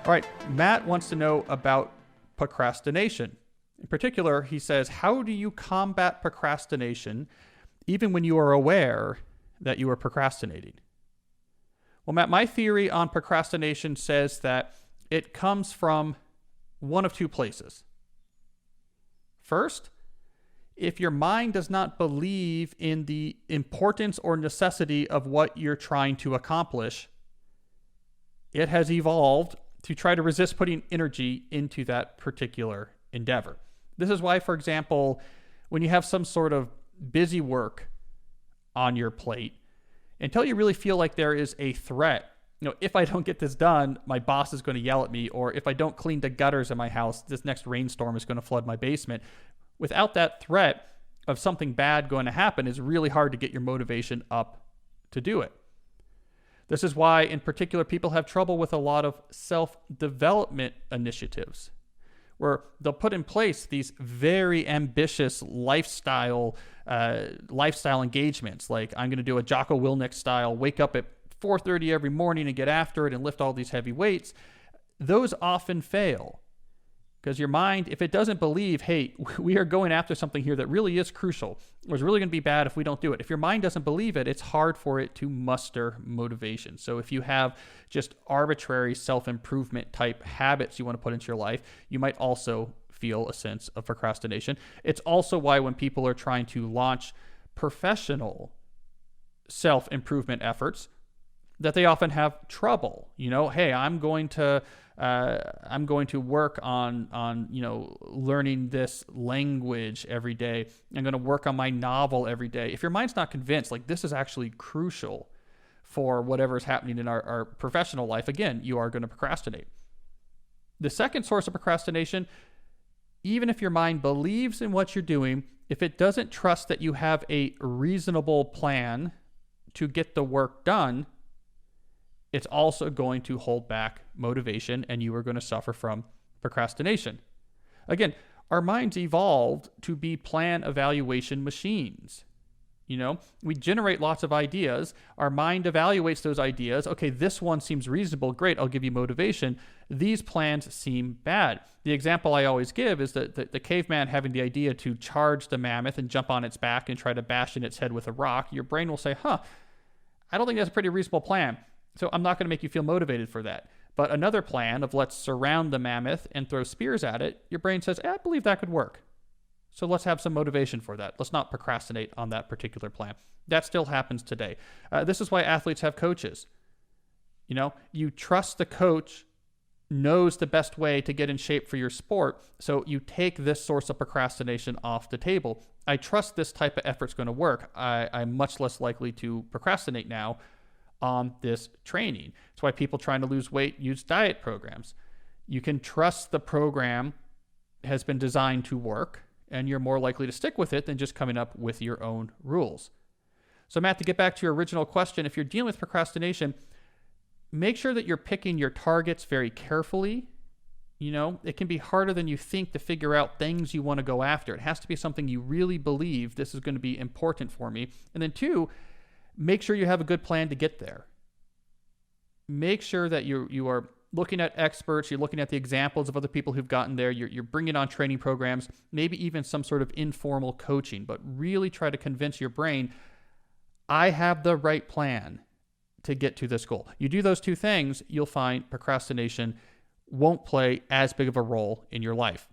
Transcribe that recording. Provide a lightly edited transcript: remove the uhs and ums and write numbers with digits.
All right, Matt wants to know about procrastination. In particular, he says, how do you combat procrastination even when you are aware that you are procrastinating? Well, Matt, my theory on procrastination says that it comes from one of two places. First, if your mind does not believe in the importance or necessity of what you're trying to accomplish, it has evolved to try to resist putting energy into that particular endeavor. This is why, for example, when you have some sort of busy work on your plate, until you really feel like there is a threat, if I don't get this done, my boss is going to yell at me, or if I don't clean the gutters in my house, this next rainstorm is going to flood my basement. Without that threat of something bad going to happen, it's really hard to get your motivation up to do it. This is why, in particular, people have trouble with a lot of self-development initiatives, where they'll put in place these very ambitious lifestyle engagements, like I'm going to do a Jocko Willink style, wake up at 4:30 every morning and get after it and lift all these heavy weights. Those often fail because your mind, if it doesn't believe, hey, we are going after something here that really is crucial, or is really going to be bad if we don't do it. If your mind doesn't believe it, it's hard for it to muster motivation. So if you have just arbitrary self-improvement type habits you want to put into your life, you might also feel a sense of procrastination. It's also why when people are trying to launch professional self-improvement efforts, that they often have trouble. Hey, I'm going to work on learning this language every day. I'm going to work on my novel every day. If your mind's not convinced, like this is actually crucial for whatever is happening in our professional life, again, you are going to procrastinate. The second source of procrastination, even if your mind believes in what you're doing, if it doesn't trust that you have a reasonable plan to get the work done, it's also going to hold back motivation, and you are going to suffer from procrastination. Again, our minds evolved to be plan evaluation machines. We generate lots of ideas. Our mind evaluates those ideas. Okay, this one seems reasonable. Great, I'll give you motivation. These plans seem bad. The example I always give is that the caveman having the idea to charge the mammoth and jump on its back and try to bash in its head with a rock. Your brain will say, I don't think that's a pretty reasonable plan. So I'm not going to make you feel motivated for that. But another plan of let's surround the mammoth and throw spears at it, your brain says, I believe that could work. So let's have some motivation for that. Let's not procrastinate on that particular plan. That still happens today. This is why athletes have coaches. You trust the coach knows the best way to get in shape for your sport. So you take this source of procrastination off the table. I trust this type of effort's going to work. I'm much less likely to procrastinate now on this training. That's why people trying to lose weight use diet programs. You can trust the program has been designed to work, and you're more likely to stick with it than just coming up with your own rules. So Matt, to get back to your original question, if you're dealing with procrastination, make sure that you're picking your targets very carefully. It can be harder than you think to figure out things you want to go after. It has to be something you really believe this is going to be important for me. And then two, make sure you have a good plan to get there. Make sure that you are looking at experts, you're looking at the examples of other people who've gotten there, you're bringing on training programs, maybe even some sort of informal coaching, but really try to convince your brain, I have the right plan to get to this goal. You do those two things, you'll find procrastination won't play as big of a role in your life.